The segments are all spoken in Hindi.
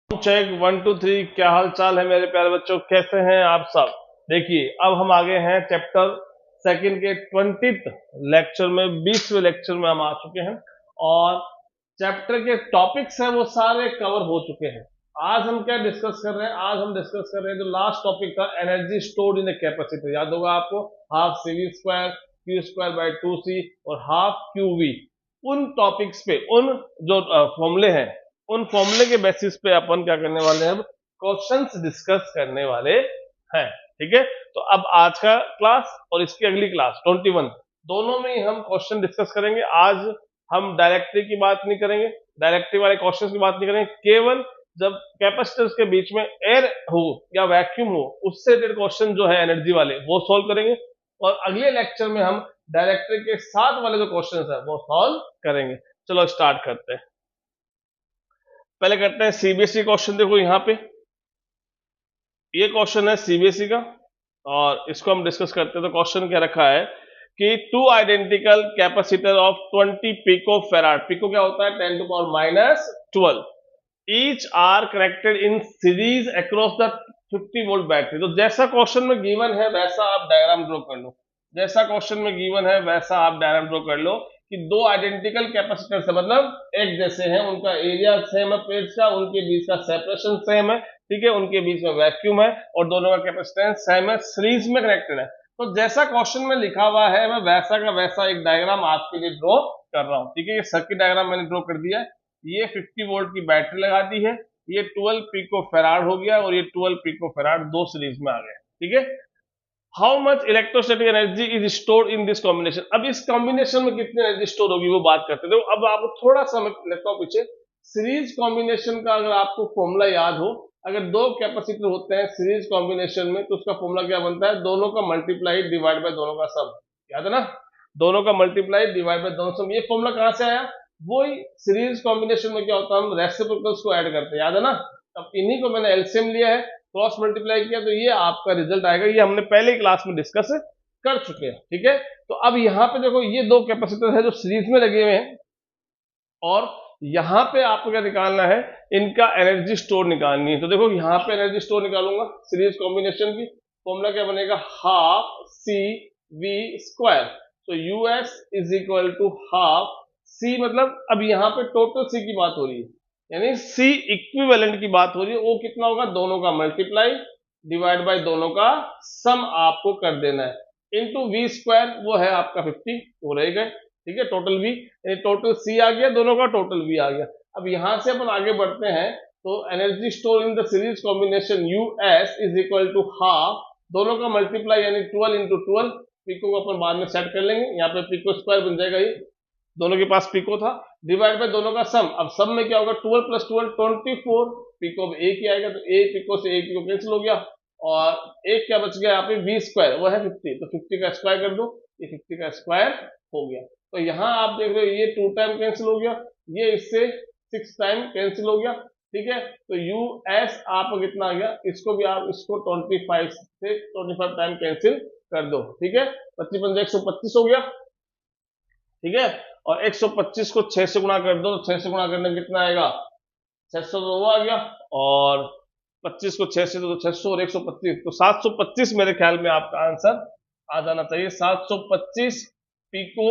चेक 1 2 3। क्या हाल चाल है मेरे प्यारे बच्चों, कैसे हैं आप सब। देखिए अब हम आगे हैं चैप्टर सेकंड के 20th लेक्चर में, 20वें लेक्चर में हम आ चुके हैं और चैप्टर के टॉपिक्स हैं वो सारे कवर हो चुके हैं। आज हम क्या डिस्कस कर रहे हैं, आज हम डिस्कस कर रहे हैं जो लास्ट टॉपिक था, energy stored in a capacitor. याद होगा आपको, half CV square Q square by 2C और हाफ QV। उन टॉपिक्स पे, उन जो फॉर्मूले हैं, उन फॉर्मूले के बेसिस पे अपन क्या करने वाले हैं, क्वेश्चंस डिस्कस करने वाले हैं। ठीक है, तो अब आज का क्लास और इसकी अगली क्लास 21 दोनों में ही हम क्वेश्चन डिस्कस करेंगे। आज हम डायरेक्टरी की बात नहीं करेंगे, डायरेक्टरी वाले क्वेश्चंस की बात नहीं करेंगे, केवल जब कैपेसिटर्स के बीच में एयर हो या वैक्यूम हो उससे रिलेटेड क्वेश्चन जो है एनर्जी वाले वो सॉल्व करेंगे। और अगले लेक्चर में हम डायरेक्टरी के साथ वाले जो क्वेश्चन है वो सॉल्व करेंगे। चलो स्टार्ट करते हैं। पहले करते हैं सीबीएसई क्वेश्चन। देखो यहाँ पे ये क्वेश्चन है सीबीएसई का और इसको हम डिस्कस करते हैं। तो क्वेश्चन क्या रखा है कि two identical capacitor of 20 pico farad, pico क्या होता है 10 to power -12, each are connected in series across the 50 volt battery. तो जैसा क्वेश्चन में गिवन है वैसा आप डायग्राम ड्रॉ कर लो, जैसा क्वेश्चन में गिवन है वैसा आप डायग्राम ड्रॉ कर लो कि दो आइडेंटिकल कैपेसिटर से मतलब एक जैसे हैं, उनका एरिया सेम है प्लेट्स का, उनके बीच का सेपरेशन सेम है, ठीक है, उनके बीच में वैक्यूम है और दोनों का कैपेसिटेंस सेम है, सीरीज में कनेक्टेड है। तो जैसा क्वेश्चन में लिखा हुआ है मैं वैसा का वैसा एक डायग्राम आपके लिए ड्रॉ कर रहा हूँ। ठीक है, ये सर्किट डायग्राम मैंने ड्रॉ कर दिया है। ये 50 वोल्ट की बैटरी लगा दी है, ये 12 पिको फेराड हो गया और ये 12 पिको फेराड दो सीरीज में आ गए। ठीक है, how much electrostatic energy is stored in this combination. अब इस कॉम्बिनेशन में कितनी एनर्जी स्टोर होगी वो बात करते हैं। अब आपको थोड़ा सा मैं लेता हूं पीछे। सीरीज कॉम्बिनेशन का अगर आपको फॉर्मूला याद हो, अगर दो कैपेसिटर होते हैं सीरीज कॉम्बिनेशन में तो उसका फॉर्मूला क्या बनता है, दोनों का मल्टीप्लाई डिवाइड बाय दोनों का सम। याद है ना, दोनों का मल्टीप्लाई डिवाइड बाय दोनों सम। ये फॉर्मूला कहां से आया, वही सीरीज कॉम्बिनेशन में क्या होता है, हम रेसिप्रोकल्स को ऐड करते हैं, याद है ना। अब इन्हीं को मैंने एलसीएम लिया है, क्रॉस मल्टीप्लाई किया तो ये आपका रिजल्ट आएगा। ये हमने पहले क्लास में डिस्कस कर चुके हैं। ठीक है, तो अब यहाँ पे देखो ये दो कैपेसिटर है जो सीरीज में लगे हुए हैं और यहाँ पे आपको क्या निकालना है, इनका एनर्जी स्टोर निकालनी है। तो देखो यहाँ पे एनर्जी स्टोर निकालूंगा सीरीज कॉम्बिनेशन की, फॉर्मूला क्या बनेगा, हाफ CV स्क्वायर। तो US is equal to half C, मतलब अब यहाँ पे टोटल C की बात हो रही है, यानी C इक्विवेलेंट की बात हो रही है। वो कितना होगा, दोनों का मल्टीप्लाई डिवाइड बाय दोनों का सम आपको कर देना है, इनटू V स्क्वायर, वो है आपका 50, वो रह गए। ठीक है, टोटल V, टोटल C आ गया, दोनों का टोटल V आ गया। अब यहां से अपन आगे बढ़ते हैं तो energy store in the series combination US is equal to half, दोनों का मल्टीप्लाई यानी 12 इंटू 12, पिको को अपन बाद में सेट कर लेंगे, यहाँ पे पिको स्क्वायर बन जाएगा, ये दोनों के पास पिको था, डिवाइड बाय दोनों का सम। अब सम में क्या होगा, 12 प्लस 12 24, पिको में एक ही आएगा तो एक पिको से एक पिको कैंसिल हो गया और एक क्या बच गया यहाँ पे V स्क्वायर, वो है 50, तो 50 का स्क्वायर कर दो, ये 50 का स्क्वायर हो गया। तो यहाँ आप देख रहे हो ये 2 टाइम कैंसिल हो गया, ये इससे 6 टाइम कैंसिल हो गया। ठीक है, तो US आपको कितना आ गया, इसको भी आप इसको 25 से 25 टाइम कैंसिल कर दो। ठीक है, 25 पंजे 125 हो गया। ठीक है, और 125 को 6 से गुणा कर दो तो 6 से गुणा करने कितना आएगा, 600, तो वो आ गया, और 25 को 6 से तो 600 और 125 तो 725 मेरे ख्याल में आपका आंसर आ जाना चाहिए। 725 pico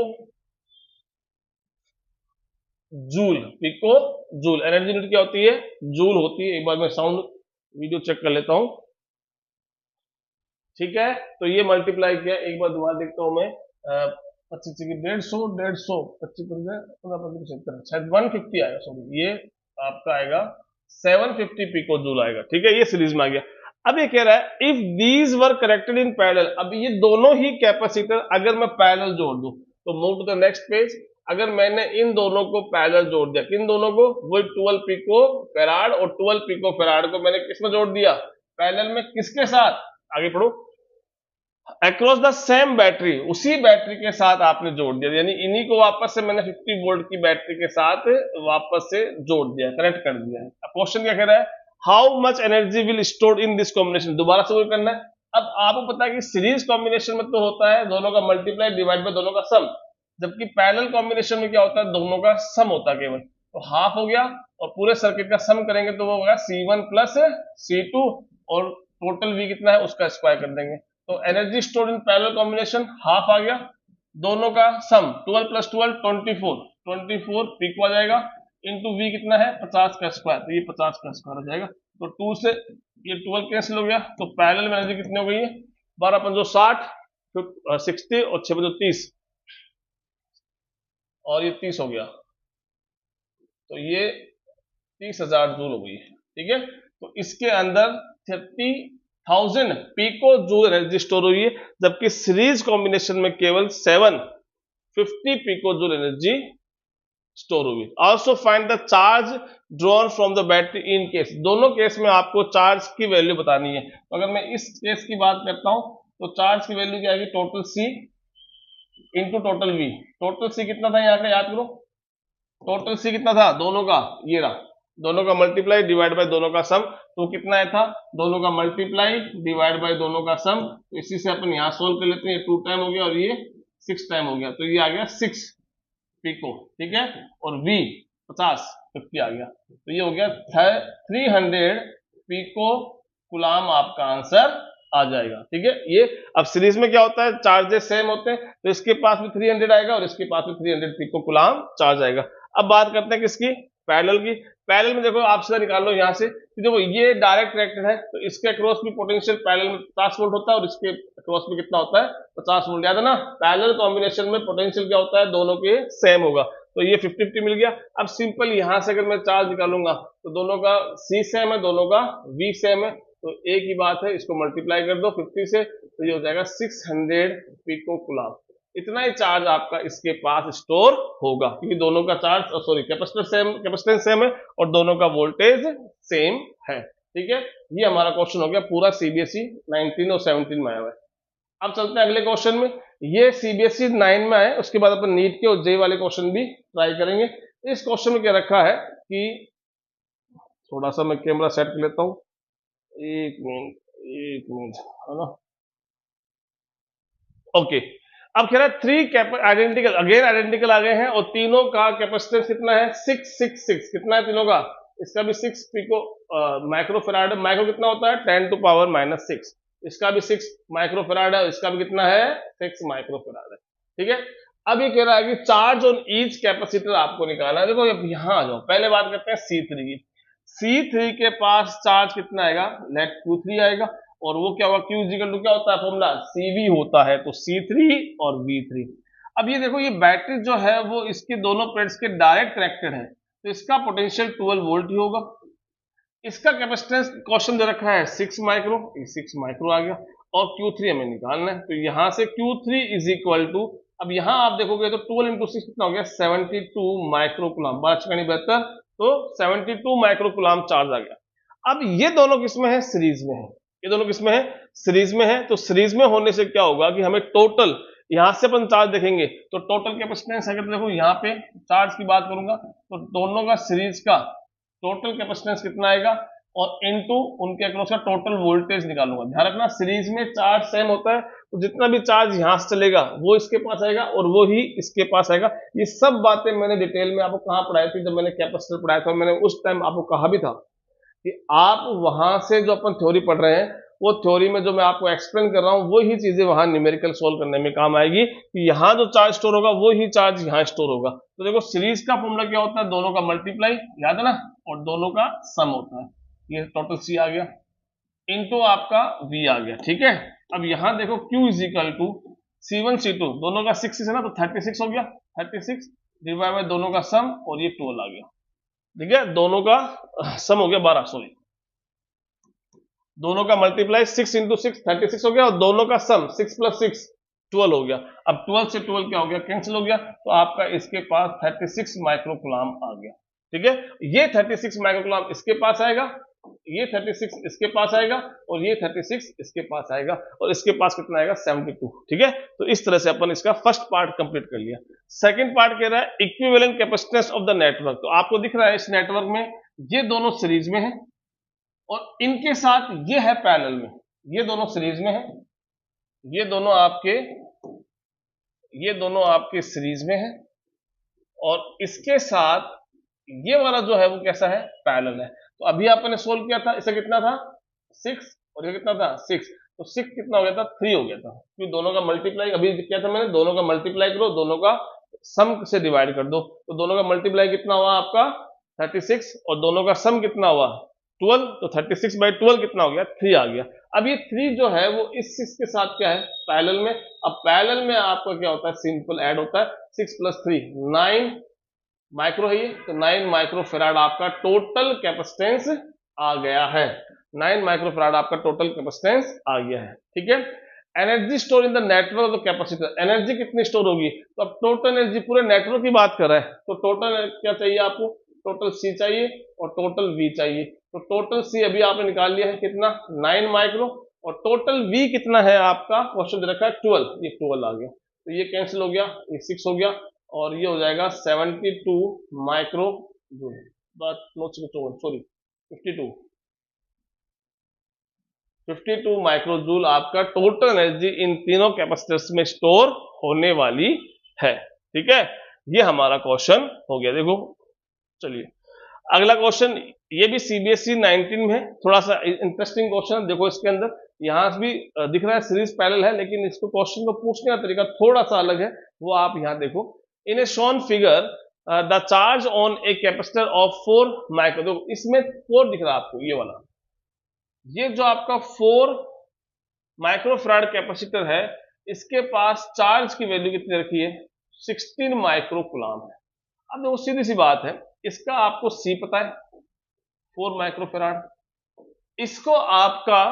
joule, pico joule. Energy unit क्या होती है, जूल होती है। एक बार मैं साउंड वीडियो चेक कर लेता हूं। ठीक है, तो ये मल्टीप्लाई किया, एक बार दोबारा देखता हूं मैं, 25 की 150, 150, 25 शायद 150 आएगा, सॉरी ये आपका आएगा 750 पिको जूल आएगा। ठीक है, ये सीरीज में आ गया। अब ये कह रहा है if these were connected in parallel, अब ये दोनों ही कैपेसिटर अगर मैं पैरेलल जोड़ दूं तो move to the next page. अगर मैंने इन दोनों को पैरेलल जोड़ दिया, किन दोनों को, वो 12 पिको फेराड और 12 पिको फेराड को मैंने किसमें जोड़ दिया, पैरेलल में, किसके साथ, आगे पढ़ो, अक्रॉस द सेम बैटरी, उसी बैटरी के साथ आपने जोड़ दिया, यानी इन्हीं को वापस से मैंने 50 वोल्ट की बैटरी के साथ वापस से जोड़ दिया, कनेक्ट कर दिया है। अब क्वेश्चन क्या कह रहा है, how much energy will stored in this combination, दोबारा से वही करना है। अब आपको पता है कि सीरीज कॉम्बिनेशन में तो होता है दोनों का मल्टीप्लाई डिवाइड बाय दोनों का सम, जबकि पैरेलल कॉम्बिनेशन में क्या होता है, दोनों का सम होता है केवल। तो हाफ हो गया और पूरे सर्किट का सम करेंगे तो वो होगा C1 प्लस C2 और टोटल V कितना है उसका स्क्वायर कर देंगे। तो energy stored in parallel combination half आ गया, दोनों का सम 12 प्लस 12 24 पिको आ जाएगा, इंटू V कितना है 50 का स्क्वायर, तो ये 50 का स्क्वायर आ जाएगा। तो 2 से ये 12 कैंसिल हो गया, तो पैरेलल में एनर्जी कितनी हो गई है 12 पंजो 60, 60 और 6 पंजो 30 और ये 30 हो गया, तो ये 30,000 जूल हो गई। ठीक है, तो इसके अंदर 30,000 पिको जूल एनर्जी स्टोर हुई है, जबकि सीरीज कॉम्बिनेशन में केवल 750 पिको जूल एनर्जी स्टोर हुई। Also find the charge drawn from the battery in case, दोनों केस में आपको चार्ज की वैल्यू बतानी है। तो अगर मैं इस केस की बात करता हूं तो चार्ज की वैल्यू क्या आएगी, total C into total V। Total C कितना था यहाँ का याद करो, टोटल C कितना था दोनों का, ये रहा, दोनों का मल्टीप्लाई डिवाइड बाय दोनों का सम, तो कितना था दोनों का मल्टीप्लाई डिवाइड बाय दोनों का सम। तो इसी से अपन यहाँ सोल्व कर लेते हैं, ये 2 टाइम हो गया और ये 6 टाइम हो गया, तो ये आ गया 6 पिको। ठीक है, और V 50 आ गया, तो ये हो गया 300 पिको कुलाम आपका आंसर आ जाएगा। ठीक है, ये अब सीरीज में क्या होता है चार्जेस सेम होते हैं, तो इसके पास भी 300 आएगा और इसके पास भी 300 पिको कुलाम चार्ज आएगा। अब बात करते हैं किसकी, पैरेलल की। पैरेलल में देखो आप सीधा निकाल लो यहाँ से, देखो ये डायरेक्ट कनेक्टेड है, तो इसके अक्रॉस भी पोटेंशियल पैरेलल में 50 वोल्ट होता है और इसके अक्रॉस में कितना होता है 50 वोल्ट, याद है ना। पैरेलल कॉम्बिनेशन में पोटेंशियल क्या होता है, दोनों के सेम होगा, तो ये 50-50 मिल गया। अब सिंपल यहाँ से अगर मैं चार्ज निकालूंगा तो दोनों का C सेम है, दोनों का V सेम है, तो एक ही बात है, इसको मल्टीप्लाई कर दो 50 से, तो ये हो जाएगा 600 पिको कुलाम। इतना ही चार्ज आपका इसके पास स्टोर होगा, क्योंकि दोनों का चार्ज कैपेसिटेंस सेम है और दोनों का वोल्टेज सेम है। ठीक है, ये हमारा क्वेश्चन हो गया पूरा CBSE 19 और 17 में आया हुआ है। अब चलते हैं अगले क्वेश्चन में, ये CBSE 9 में आए, उसके बाद अपन नीट के और जे वाले क्वेश्चन भी ट्राई करेंगे। इस क्वेश्चन में क्या रखा है कि, थोड़ा सा मैं कैमरा सेट कर लेता हूं, एक मिनट है ना, ओके। अब कह रहा है 3 आइडेंटिकल आ गए हैं और तीनों का कैपेसिटेंस कितना है 666, कितना है तीनों का, इसका भी 6 पिको माइक्रोफेराड, माइक्रो कितना होता है 10 टू पावर -6, इसका भी 6 माइक्रोफेराड है, इसका भी कितना है 6 माइक्रोफेराड है। ठीक है, अब ये कह रहा है कि चार्ज ऑन ईच कैपेसिटर आपको निकालना है। देखो यहां आ जाओ, पहले बात करते हैं C3 की। C3 के पास चार्ज कितना आएगा, लेट Q3 आएगा, और वो क्या होगा Q इक्वल टू क्या होता है फॉर्मूला CV होता है, तो C3 और V3। अब ये देखो ये बैटरी जो है वो इसके दोनों प्लेट्स के डायरेक्ट कनेक्टेड है, तो इसका पोटेंशियल 12 वोल्ट ही होगा। इसका कैपेसिटेंस क्वेश्चन दे रखा है 6 माइक्रो, 6 माइक्रो आ गया, और Q3 हमें निकालना है, तो यहां से Q3 इज इक्वल टू, अब यहां आप देखोगे तो 12 इंटू 6 कितना हो गया 72 माइक्रो कुलाम, 12 तो 72 माइक्रो कुलाम चार्ज आ गया। अब ये दोनों किसमें है, सीरीज में है, ये दोनों किसमें है, सीरीज में है। तो सीरीज में होने से क्या होगा कि हमें टोटल, यहां से अपन चार्ज देखेंगे तो टोटल कैपेसिटेंस, अगर देखो यहाँ पे चार्ज की बात करूंगा तो दोनों का सीरीज का टोटल कैपेसिटेंस कितना आएगा, और इनटू उनके अक्रॉस का टोटल वोल्टेज निकालूंगा। ध्यान रखना सीरीज में चार्ज सेम होता है, तो जितना भी चार्ज यहां से चलेगा वो इसके पास आएगा और वो ही इसके पास आएगा। ये सब बातें मैंने डिटेल में आपको कहाँ पढ़ाई थी, जब मैंने कैपेसिटर पढ़ाया था, मैंने उस टाइम आपको कहा भी था कि आप वहां से जो अपन थ्योरी पढ़ रहे हैं, वो थ्योरी में जो मैं आपको एक्सप्लेन कर रहा हूं वो ही चीजें वहां न्यूमेरिकल सोल्व करने में काम आएगी, कि यहाँ जो चार्ज स्टोर होगा वो ही चार्ज यहाँ स्टोर होगा। तो देखो सीरीज का फॉर्मूला क्या होता है, दोनों का मल्टीप्लाई, याद है ना, और दोनों का सम होता है, ये टोटल C आ गया इनटू आपका V आ गया। ठीक है, अब यहां देखो Q is equal to C1 C2, दोनों का 6 है ना, तो 36 हो गया, 36 डिवाइड बाय दोनों का सम, और ये 12 आ गया। ठीक है, दोनों का सम हो गया 12, सॉरी, दोनों का मल्टीप्लाई 6 इंटू 6 36 हो गया, और दोनों का सम 6 प्लस 6 12 हो गया। अब 12 से 12 क्या हो गया, कैंसिल हो गया, तो आपका इसके पास 36 माइक्रो कुलाम आ गया। ठीक है, ये 36 माइक्रो कुलाम इसके पास आएगा, ये 36 इसके पास आएगा, और ये 36 इसके पास आएगा, और इसके पास कितना आएगा 72। ठीक है, तो इस तरह से अपन इसका फर्स्ट पार्ट कंप्लीट कर लिया। सेकंड पार्ट कह रहा है equivalent capacitance of the network. तो आपको दिख रहा है इस नेटवर्क में ये दोनों सीरीज में है और इनके साथ ये है पैरेलल में, ये दोनों सीरीज में है, ये दोनों आपके सीरीज में है, और इसके साथ ये वाला जो है वो कैसा है, पैरेलल है। तो अभी आपने सोल्व किया था, इससे कितना था 6 और ये कितना था 6, तो 6 कितना हो गया था 3 हो गया था, क्योंकि दोनों का मल्टीप्लाई अभी किया था मैंने, दोनों का मल्टीप्लाई करो, दोनों का सम से डिवाइड कर दो, तो दोनों का मल्टीप्लाई कितना हुआ आपका 36 और दोनों का सम कितना हुआ 12, तो 36/12 कितना हो गया 3 आ गया। अब ये 3 जो है वो इस 6 के साथ क्या है पैरेलल में। अब पैरेलल में आपका क्या होता है, सिंपल ऐड होता है, 6 + 3 9 माइक्रो है ये, तो 9 माइक्रो फैराड आपका टोटल कैपेसिटेंस आ गया है, 9 माइक्रो फैराड आपका टोटल कैपेसिटेंस आ गया है, ठीक है। Energy store in the network of the capacitor, energy कितनी स्टोर होगी, तो अब टोटल एनर्जी पूरे नेटवर्क की बात कर रहा है, तो टोटल क्या चाहिए आपको, टोटल सी चाहिए और टोटल वी चाहिए। तो टोटल सी अभी आपने निकाल लिया है कितना 9 माइक्रो, और टोटल वी कितना है आपका, क्वेश्चन दे रखा है 12, ये 12 आ गया, तो ये कैंसिल हो गया, ये 6 हो गया, और ये हो जाएगा 72 micro joule, sorry 52 micro joule आपका टोटल एनर्जी इन तीनों कैपेसिटर्स में स्टोर होने वाली है, ठीक है। ये हमारा क्वेश्चन हो गया। देखो चलिए अगला क्वेश्चन, ये भी सीबीएसई 19 में है, थोड़ा सा इंटरेस्टिंग क्वेश्चन। देखो इसके अंदर यहाँ भी दिख रहा है सीरीज पैरेलल है, लेकिन इसको क्वेश्चन को पूछने का तरीका थोड़ा सा अलग है, वो आप यहाँ देखो। In a shown figure the charge on a capacitor of 4 micro, देखो इसमें 4 दिख रहा है आपको, ये वाला, ये जो आपका 4 माइक्रोफैराड कैपेसिटर है, इसके पास चार्ज की वैल्यू कितनी रखी है 16 माइक्रो कूलम है। अब देखो सीधी सी बात है, इसका आपको सी पता है 4 माइक्रोफैराड, इसको आपका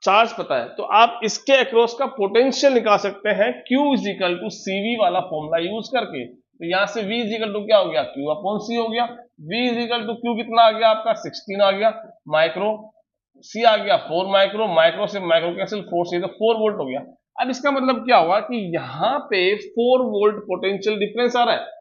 चार्ज पता है, तो आप इसके अक्रॉस का पोटेंशियल निकाल सकते हैं Q = CV वाला फॉर्मूला यूज करके। तो यहां से V = क्या हो गया, Q/C हो गया, V = Q कितना आ गया आपका 16 आ गया माइक्रो, C आ गया 4 माइक्रो, माइक्रो से माइक्रो कैंसिल, 4 से तो 4 वोल्ट हो गया। अब इसका मतलब क्या हुआ कि यहाँ पे 4 वोल्ट पोटेंशियल डिफरेंस आ रहा है।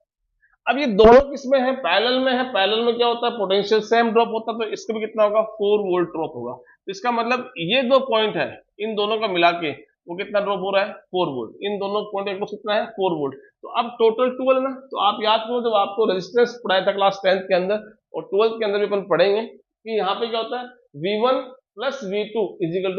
अब ये दोनों किसमें है, पैरेलल में है, पैरेलल में क्या होता है पोटेंशियल सेम ड्रॉप होता है, तो इसका भी कितना होगा 4 वोल्ट ड्रॉप होगा। तो इसका मतलब ये दो पॉइंट है, इन दोनों का मिला के वो कितना ड्रॉप हो रहा है 4 वोल्ट, इन दोनों पॉइंट का कितना है 4 वोल्ट। तो अब टोटल 12 ना, तो आप याद करो जब आपको रेजिस्टेंस पढ़ाया था क्लास 10th के अंदर और 12th के अंदर भी अपन पढ़ेंगे कि यहाँ पे क्या होता है V1 + V2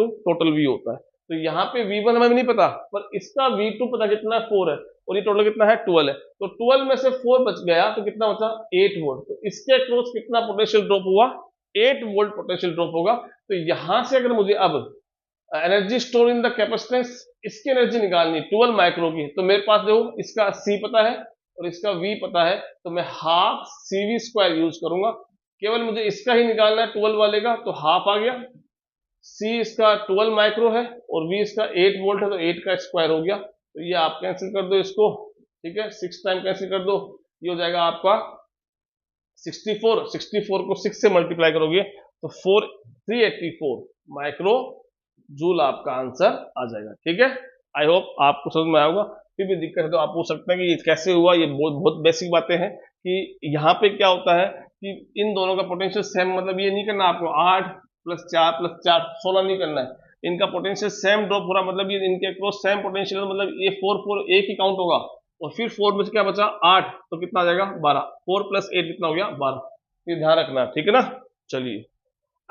= टोटल V होता है। तो यहाँ पे V1 हमें नहीं पता, पर इसका V2 पता कितना है 4 है, और ये टोटल कितना है 12 है, तो 12 में से 4 बच गया तो कितना बचा 8 वोल्ट। तो इसके अक्रॉस कितना पोटेंशियल ड्रॉप हुआ 8 वोल्ट पोटेंशियल ड्रॉप होगा। तो यहां से अगर मुझे अब energy store in the capacitance, इसकी एनर्जी निकालनी 12 माइक्रो की, तो मेरे पास देखो इसका C पता है और इसका V पता है, तो मैं हाफ CV² यूज करूंगा। केवल मुझे इसका ही निकालना है 12 वाले का, तो हाफ आ गया, C इसका 12 माइक्रो है और V इसका 8 वोल्ट है, तो 8 का स्क्वायर हो गया। तो ये आप कैंसिल कर दो इसको, ठीक है 6 टाइम कैंसिल कर दो, ये हो जाएगा आपका 64 को 6 से मल्टीप्लाई करोगे तो 384 माइक्रो जूल आपका आंसर आ जाएगा, ठीक है। आई होप आपको समझ में आएगा। फिर भी दिक्कत है तो आप पूछ सकते हैं कि ये कैसे हुआ, ये बहुत बहुत बेसिक बातें हैं कि यहाँ पे क्या होता है कि इन दोनों का पोटेंशियल सेम, मतलब ये नहीं करना आपको 8 + 4 + 4 16 नहीं करना है, इनका पोटेंशियल सेम ड्रॉप हो रहा, मतलब ये इनके क्रॉस सेम पोटेंशियल, मतलब ये 4 एक ही काउंट होगा, और फिर 4 में से क्या बचा 8, तो कितना आ जाएगा 12, 4 + 8 कितना हो गया 12, ये ध्यान रखना, ठीक है ना। चलिए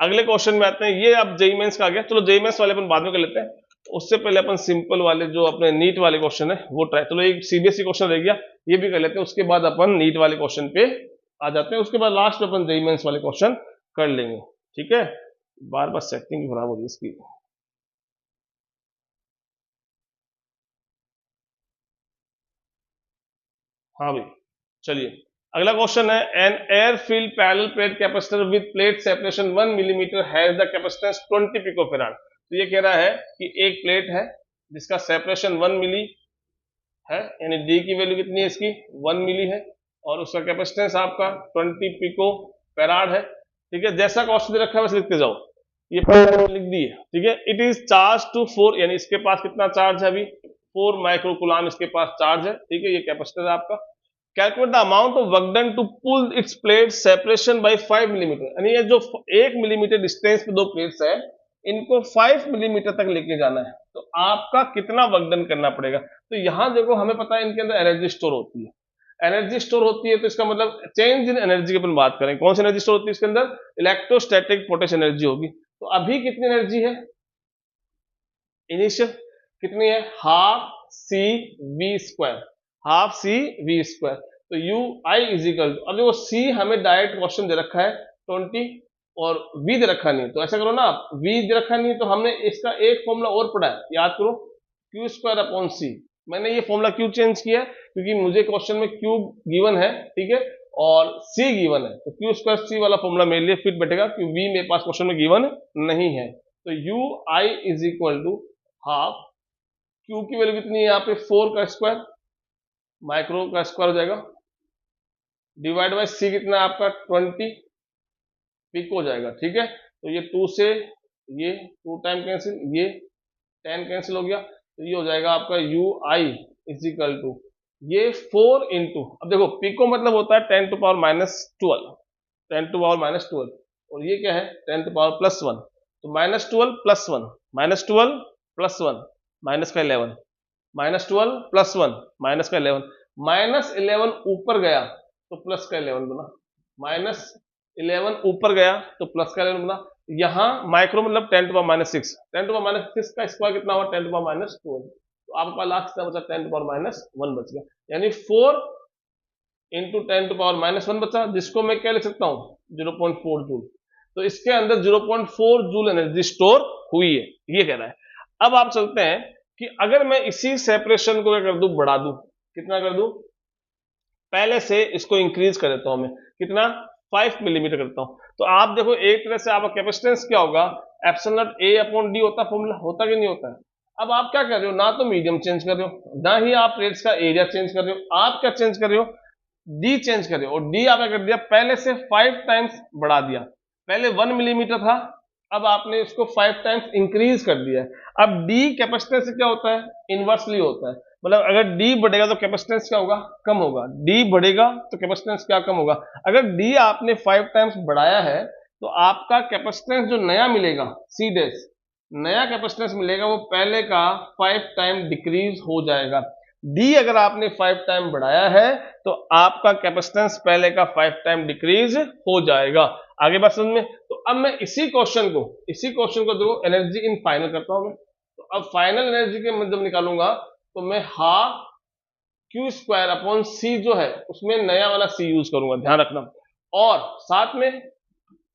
अगले क्वेश्चन में आते हैं, ये अब जेईई मेंस का आ गया, चलो जेईई मेंस वाले अपन बाद में कर लेते हैं, उससे पहले अपन सिंपल वाले जो अपने नीट वाले क्वेश्चन है वो ट्राई, चलो एक सीबीएसई क्वेश्चन रह गया ये भी कर लेते हैं, उसके बाद अपन नीट वाले क्वेश्चन पे आ जाते हैं, उसके बाद लास्ट में अपन जेईई मेंस वाले क्वेश्चन कर लेंगे, ठीक है। बार बार सेटिंग खराब हो रही है इसकी। हाँ भाई चलिए अगला क्वेश्चन है, an air filled parallel plate capacitor with plate separation 1 millimetre has the capacitance 20 picofarad. तो ये कह रहा है कि एक प्लेट है जिसका सेपरेशन 1 मिली है, यानी डी की वैल्यू कितनी है इसकी 1 मिली है, और उसका कैपेसिटेंस आपका 20 पिकोफैराड है, ठीक है। जैसा क्वेश्चन रखा है वैसे लिखते जाओ, ये लिख दी है, ठीक है। इट इज चार्ज टू 4, यानी इसके पास कितना चार्ज है अभी 4 माइक्रो कूलम इसके पास चार्ज है, ठीक है, ये कैपेसिटर है आपका। Calculate the amount of work done to pull its plate separation by 5 millimetre, यानी ये जो 1 मिलीमीटर डिस्टेंस पे दो प्लेट्स है इनको 5 मिलीमीटर तक लेके जाना है, तो आपका कितना वर्क डन करना पड़ेगा। तो यहां देखो हमें पता है इनके अंदर एनर्जी स्टोर होती है, एनर्जी स्टोर होती है, तो इसका मतलब चेंज इन एनर्जी की अपन बात करें, कौन सी एनर्जी स्टोर होती है इसके अंदर, इलेक्ट्रोस्टैटिक पोटेंशियल एनर्जी होगी। तो अभी कितनी एनर्जी है इनिशियल, कितनी है, half C V square, half C V square. तो U I is equal to, अब देखो सी हमें डायरेक्ट क्वेश्चन दे रखा है 20 और v दे रखा नहीं, तो ऐसा करो ना आप, v दे रखा नहीं तो हमने इसका एक फॉर्मूला और पढ़ा है, याद करो, क्यू स्क्वायर अपॉन सी। मैंने ये फॉर्मूला क्यों चेंज किया है, क्योंकि मुझे क्वेश्चन में क्यू गिवन है, ठीक है, और सी गिवन है, तो क्यू स्क्वायर सी वाला फॉर्मूला मेरे लिए फिट बैठेगा, क्योंकि v मेरे पास क्वेश्चन में गिवन नहीं है। तो U I is equal to half, Q की वैल्यू कितनी है यहाँ पे 4 का स्क्वायर, माइक्रो का स्क्वायर हो जाएगा, डिवाइड बाय सी कितना है आपका 20 पिक हो जाएगा, ठीक है। तो ये 2 से ये 2 टाइम कैंसिल, ये 10 कैंसिल हो गया, तो ये हो जाएगा आपका U I is equal to ये 4 इंटू, अब देखो पिको मतलब होता है 10 to power minus 12, 10 to power minus 12, और ये क्या है 10 टू पावर प्लस 1, तो minus 12 plus 1, minus 12 plus 1, minus का 11, माइनस 12 प्लस 1, माइनस का 11, माइनस 11 ऊपर गया तो प्लस का 11 बना, माइनस 11 ऊपर गया तो प्लस का 11 बना। यहाँ माइक्रो मतलब 10 to power minus 6, 10 to power minus 6 का स्क्वायर कितना हुआ 10 टू पावर माइनस 12, तो आपके पास लास्ट कितना बचा 10 टू पावर माइनस 1 बच गया, यानी 4 इंटू 10 टू पावर माइनस 1 बचा, जिसको मैं क्या लिख सकता हूँ 0.4 जूल। तो इसके अंदर 0.4 जूल एनर्जी स्टोर हुई है, ये कह रहा है। अब आप चलते हैं कि अगर मैं इसी सेपरेशन को क्या कर दूं, बढ़ा दूं, कितना कर दूं, पहले से इसको इंक्रीज कर देता हूं मैं, कितना 5 मिलीमीटर करता हूं। तो आप देखो एक तरह से आपका कैपेसिटेंस क्या होगा, epsilon not a upon D होता फॉर्मूला, होता कि नहीं होता है। अब आप क्या कर रहे हो, ना तो मीडियम चेंज कर रहे हो, ना ही आप प्लेट्स का एरिया चेंज कर रहे हो, आप क्या चेंज कर रहे हो, डी चेंज कर रहे हो, और डी आपने कर दिया पहले से 5 टाइम्स बढ़ा दिया, पहले 1 मिलीमीटर था, अब आपने इसको 5 टाइम्स इंक्रीज कर दिया है। अब डी कैपेसिटेंस क्या होता है, इनवर्सली होता है, मतलब अगर डी बढ़ेगा तो कैपेसिटेंस क्या होगा, कम होगा, डी बढ़ेगा तो कैपेसिटेंस क्या कम होगा। अगर डी आपने 5 टाइम्स बढ़ाया है तो आपका कैपेसिटेंस जो नया मिलेगा सी डैश, नया कैपेसिटेंस मिलेगा वो पहले का 5 टाइम डिक्रीज हो जाएगा। डी अगर आपने 5 टाइम बढ़ाया है तो आपका कैपेसिटेंस पहले का 5 टाइम डिक्रीज हो जाएगा। आगे बात समझ में। तो अब मैं इसी क्वेश्चन को देखो एनर्जी इन फाइनल करता हूं मैं। तो अब फाइनल एनर्जी के मैं जब निकालूंगा तो मैं हाफ क्यू स्क्वायर अपॉन सी जो है उसमें नया वाला सी यूज करूंगा, ध्यान रखना। और साथ में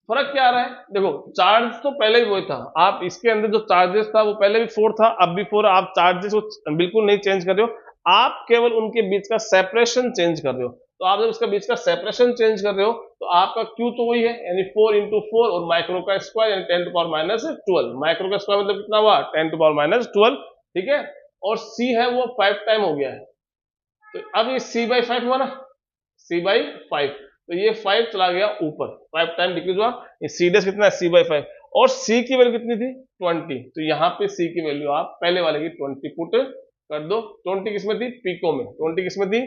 फर्क क्या आ रहा है, देखो चार्ज तो पहले भी वही था, आप इसके अंदर जो चार्जेस था वो पहले भी 4 था, अब भी 4, आप चार्जेस को बिल्कुल नहीं चेंज कर रहे हो, आप केवल उनके बीच का सेपरेशन चेंज कर रहे हो। तो आप जब इसका बीच का सेपरेशन चेंज कर रहे हो तो आपका क्यू तो वही है, यानी 4 इंटू 4 और माइक्रो का स्क्वायर यानी 10 टू पावर माइनस 12, माइक्रो का स्क्वायर मतलब कितना हुआ 10 टू पावर माइनस 12, ठीक है। और सी है वो 5 टाइम हो गया है, तो अब ये सी बाई 5 हुआ ना, सी बाई 5, तो ये 5 चला गया ऊपर, 5 टाइम डिक्रीज हुआ, ये सी डैश कितना है सी बाई 5, और सी की वैल्यू कितनी थी 20, तो यहाँ पे सी की वैल्यू आप पहले वाले की 20 पुट कर दो। 20 किसमें थी, पिको में, 20 किसमें थी,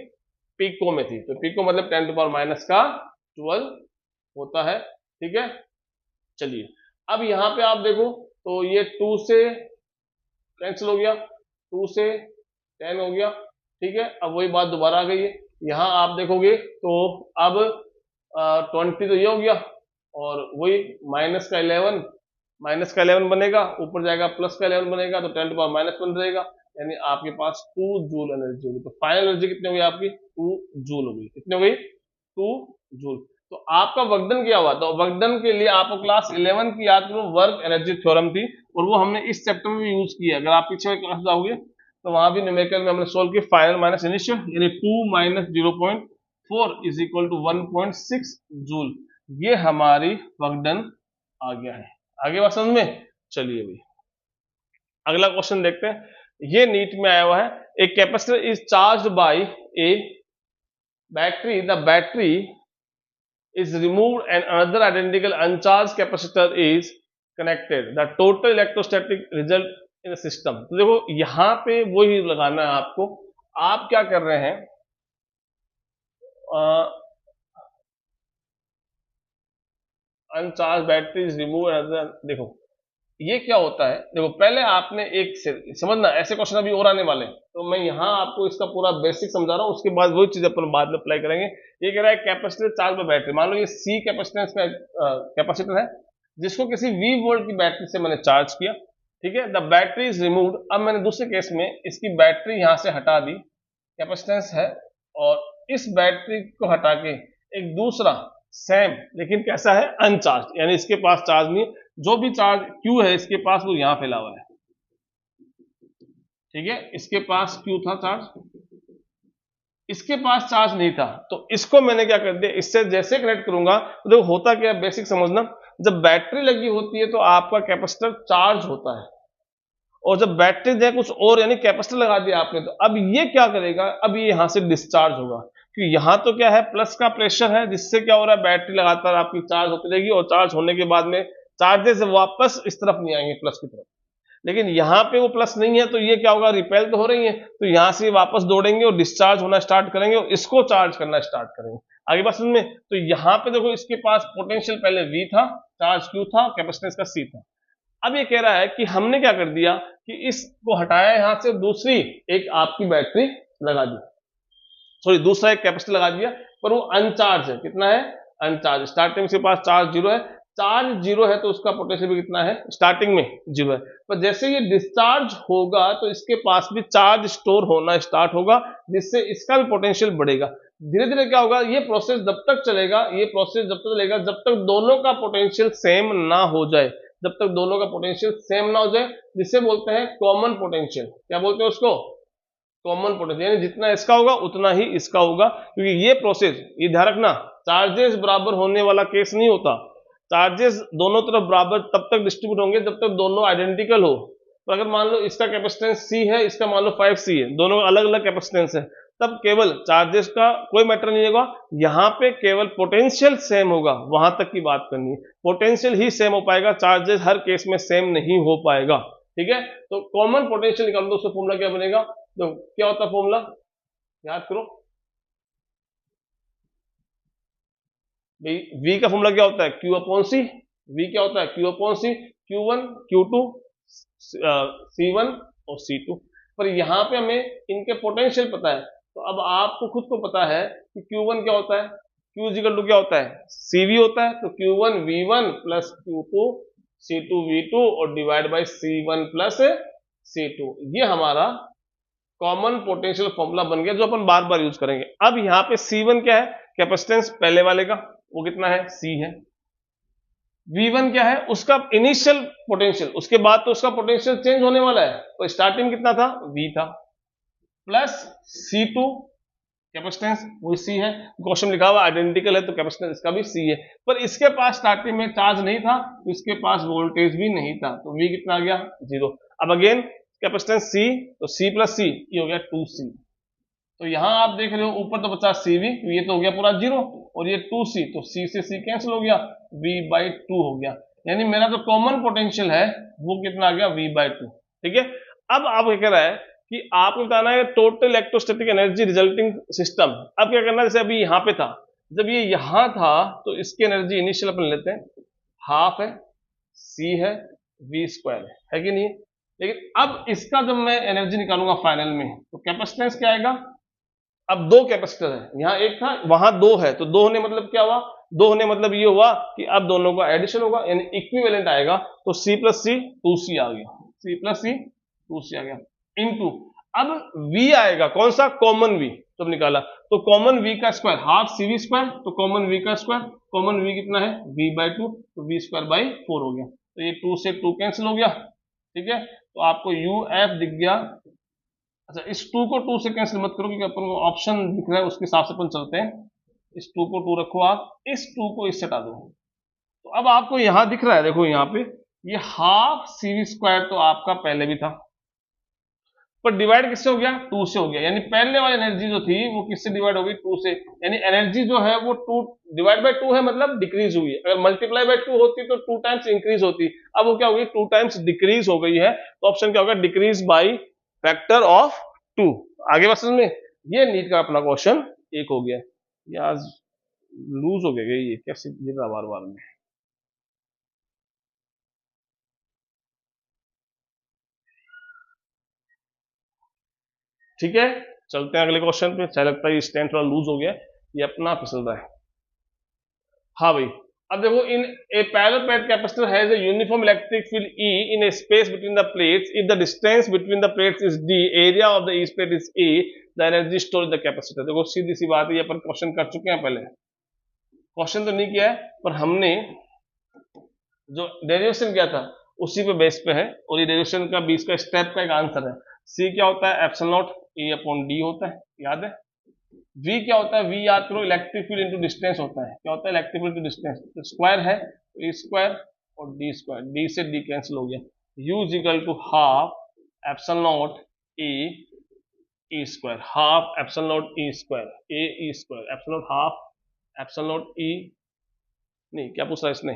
पिको में थी, तो पिको मतलब 10 टू पावर माइनस का 12 होता है, ठीक है। चलिए अब यहाँ पे आप देखो तो ये 2 से कैंसिल हो गया, 2 से 10 हो गया, ठीक है। अब वही बात दोबारा आ गई है, यहाँ आप देखोगे तो अब 20 तो ये हो गया, और वही माइनस का 11 बनेगा, ऊपर जाएगा प्लस का 11 बनेगा, तो 10 टू पावर माइनस 1 रहेगा, यानी आपके पास 2 जूल एनर्जी होगी। तो फाइनल एनर्जी कितनी होगी आपकी 2 जूल होगी, कितनी हो गई 2 जूल। तो आपका वर्कडन क्या हुआ, तो वर्कडन के लिए आपको क्लास 11 की याद करो वर्क एनर्जी थ्योरम थी, और वो हमने इस चैप्टर में भी यूज किया। अगर आप पीछे क्लास जाओगे तो वहां भी न्यूमेरिकल में हमने सोल्व किया, फाइनल माइनस इनिशियल यानी 2 minus 0.4 is equal to 1.6 joule, ये हमारी वर्कडन आ गया है। आगे बात समझ में। चलिए भाई अगला क्वेश्चन देखते हैं, ये नीट में आया हुआ है, a capacitor is charged bye A battery, the battery is removed and another identical uncharged capacitor is connected, the total electrostatic result in the system। तो देखो यहां पे वही लगाना है आपको, आप क्या कर रहे हैं, अनचार्ज बैटरी इज रिमूव, देखो ये क्या होता है, देखो पहले आपने एक से समझना, ऐसे क्वेश्चन अभी और आने वाले हैं, तो मैं यहाँ आपको इसका पूरा बेसिक समझा रहा हूँ, उसके बाद वही चीज अपन बाद में अप्लाई करेंगे। ये कह रहा है कैपेसिटर चार्ज बाय बैटरी, मान लो ये सी कैपेसिटेंस का कैपेसिटर है, जिसको किसी वी वोल्ट की बैटरी से मैंने चार्ज किया, ठीक है। द बैटरी इज रिमूव्ड, अब मैंने दूसरे केस में इसकी बैटरी यहाँ से हटा दी, कैपेसिटेंस है, और इस बैटरी को हटा के एक दूसरा सेम लेकिन कैसा है, अनचार्ज, यानी इसके पास चार्ज नहीं है, जो भी चार्ज क्यू है इसके पास वो यहां फैला हुआ है, ठीक है। इसके पास क्यू था चार्ज, इसके पास चार्ज नहीं था, तो इसको मैंने क्या कर दिया, इससे जैसे कनेक्ट करूंगा तो देखो होता क्या, बेसिक समझना, जब बैटरी लगी होती है तो आपका कैपेसिटर चार्ज होता है, और जब बैटरी जो है कुछ और, यानी कैपेसिटर लगा दिया आपने, तो अब ये क्या करेगा, अब ये यहां से डिस्चार्ज होगा, क्योंकि यहां तो क्या है, प्लस का प्रेशर है, जिससे क्या हो रहा है, बैटरी लगातार आपकी चार्ज होती रहेगी, और चार्ज होने के बाद में चार्जेस वापस इस तरफ नहीं आएंगे प्लस की तरफ, लेकिन यहाँ पे वो प्लस नहीं है, तो ये क्या होगा, रिपेल तो हो रही है, तो यहां से वापस दौड़ेंगे और डिस्चार्ज होना स्टार्ट करेंगे, और इसको चार्ज करना स्टार्ट करेंगे। आगे बात समझ में, तो यहाँ पे देखो इसके पास पोटेंशियल पहले V था, चार्ज Q था, कैपेसिटेंस का C था। अब ये कह रहा है कि हमने क्या कर दिया कि इसको हटाया यहां से, दूसरी एक आपकी बैटरी लगा दी, सॉरी दूसरा एक कैपेसिटर लगा दिया, पर वो अनचार्ज है, कितना है, अनचार्ज। स्टार्टिंग में पास चार्ज जीरो है, चार्ज जीरो है तो उसका पोटेंशियल भी कितना है, स्टार्टिंग में जीरो है, पर जैसे ये डिस्चार्ज होगा तो इसके पास भी चार्ज स्टोर होना स्टार्ट होगा, जिससे इसका भी पोटेंशियल बढ़ेगा। धीरे धीरे क्या होगा, ये प्रोसेस जब तक चलेगा, ये प्रोसेस जब तक चलेगा जब तक दोनों का पोटेंशियल सेम ना हो जाए, जब तक दोनों का पोटेंशियल सेम ना हो जाए, जिसे बोलते हैं कॉमन पोटेंशियल। क्या बोलते हैं उसको, कॉमन पोटेंशियल, यानी जितना इसका होगा उतना ही इसका होगा, क्योंकि ये प्रोसेस, ये ध्यान रखना, चार्जेस बराबर होने वाला केस नहीं होता, चार्जेस दोनों तरफ बराबर तब तक डिस्ट्रीब्यूट होंगे जब तक दोनों आइडेंटिकल हो। तो अगर मान लो इसका कैपेसिटेंस C है, इसका मान लो 5C है, दोनों अलग अलग कैपेसिटेंस है, तब केवल चार्जेस का कोई मैटर नहीं होगा, यहाँ पे केवल पोटेंशियल सेम होगा, वहां तक की बात करनी है, पोटेंशियल ही सेम हो पाएगा, चार्जेस हर केस में सेम नहीं हो पाएगा, ठीक है। तो कॉमन पोटेंशियल निकाल दो, उसका फॉर्मूला क्या बनेगा, तो क्या होता है फॉर्मूला, याद करो, V का फॉर्मूला क्या होता है, Q अपॉन C, V क्या होता है, Q upon C, Q1 Q2 C1 और C2, पर यहाँ पे हमें इनके पोटेंशियल पता है, तो अब आपको खुद को पता है कि Q1 क्या होता है, Q इक्वल टू क्या होता है, CV होता है, तो Q1 V1 plus Q2 C2 V2 और divide by C1 plus C2, ये हमारा कॉमन पोटेंशियल फॉर्मूला बन गया, जो अपन बार बार यूज करेंगे। अब यहाँ पे C1 क्या है, कैपेसिटेंस पहले वाले का, वो कितना है, C है। V1 क्या है, उसका इनिशियल पोटेंशियल, उसके बाद तो उसका पोटेंशियल चेंज होने वाला है, तो स्टार्टिंग कितना था, V था, प्लस C2 कैपेसिटेंस वो C है, क्वेश्चन लिखा हुआ आइडेंटिकल है तो कैपेसिटेंस इसका भी C है, पर इसके पास स्टार्टिंग में चार्ज नहीं था, तो इसके पास वोल्टेज भी नहीं था, तो V कितना आ गया, 0। अब अगेन कैपेसिटेंस C, तो C प्लस C ये हो गया 2C, तो यहां आप देख रहे हो ऊपर तो बचा CV, ये तो हो गया पूरा 0, और ये 2C, तो C से C कैंसिल हो गया, V/2 हो गया, यानी मेरा जो कॉमन पोटेंशियल है वो कितना आ गया, V/2, ठीक है। अब आप क्या कह रहा है कि आपको बताना है total electrostatic energy resulting system. अब क्या करना है, जैसे अभी यहाँ पे था, जब ये यहां था तो इसकी एनर्जी इनिशियल अपन लेते हैं, हाफ है, C है, V² है कि नहीं, लेकिन अब इसका जब मैं एनर्जी निकालूंगा फाइनल में, तो कैपेसिटेंस क्या आएगा, अब दो कैपेसिटर है, यहाँ एक था वहां दो है, तो दो होने मतलब क्या हुआ, दो होने मतलब ये हुआ कि अब दोनों का एडिशन होगा, यानी इक्विवेलेंट आएगा, तो C प्लस C 2C आ गया, C प्लस C 2C आ गया, इनटू अब V आएगा, कौन सा, कॉमन V, जब निकाला तो कॉमन V का स्क्वायर, हाफ CV², तो कॉमन V का स्क्वायर, कॉमन V कितना है, V/2, तो V²/4 हो गया, तो ये 2 से 2 कैंसिल हो गया, ठीक है, तो आपको UF दिख गया। अच्छा, इस 2 को 2 से कैंसिल मत करो, क्योंकि अपन को ऑप्शन दिख रहा है उसके हिसाब से अपन चलते हैं, इस 2 को 2 रखो आप, इस 2 को इससे हटा दो, तो अब आपको यहां दिख रहा है, देखो यहाँ पे ये हाफ CV² तो आपका पहले भी था, पर डिवाइड किससे हो गया, 2 से हो गया, यानी पहले वाली एनर्जी जो थी वो किससे डिवाइड हो गई, 2 से, यानी एनर्जी जो है वो 2 डिवाइड बाय 2 है, मतलब डिक्रीज हुई है, अगर मल्टीप्लाई बाय 2 होती तो 2 टाइम्स इंक्रीज होती, अब वो क्या हो गई, 2 टाइम्स डिक्रीज हो गई है, तो ऑप्शन क्या होगा, डिक्रीज बाई फैक्टर ऑफ 2। आगे बात समझ में, ये नीट का अपना क्वेश्चन एक हो गया, ये आज लूज हो गया, ये कैसे गिर रहा बार बार में। ठीक है, चलते हैं अगले क्वेश्चन पे। चाहे लगता है ये स्टैंड थोड़ा लूज हो गया, ये अपना फिसल रहा है। हाँ भाई, अब देखो, in a parallel plate capacitor has a uniform electric field E in a space between the plates if the distance between the plates is D, area of the each plate is A, the energy store in the capacitor. देखो सीधी सी बात है, ये अपन क्वेश्चन कर चुके हैं पहले, क्वेश्चन तो नहीं किया है पर हमने जो डेरिवेशन किया था उसी पे बेस पे है, और ये डेरिवेशन का 20 का स्टेप का एक आंसर है। C क्या होता है, epsilon naught A upon D होता है, याद है। V क्या होता है, V याद करो, इलेक्ट्रिक फील्ड इनटू डिस्टेंस होता है। क्या होता है, इलेक्ट्रिक फील्ड इनटू डिस्टेंस। तो स्क्वायर है तो E स्क्वायर और D स्क्वायर, D से D कैंसिल हो गया। U is equal to half epsilon naught A E square, half epsilon naught E square, A E square, epsilon naught half epsilon naught E, नहीं क्या पूछ रहा है इसने,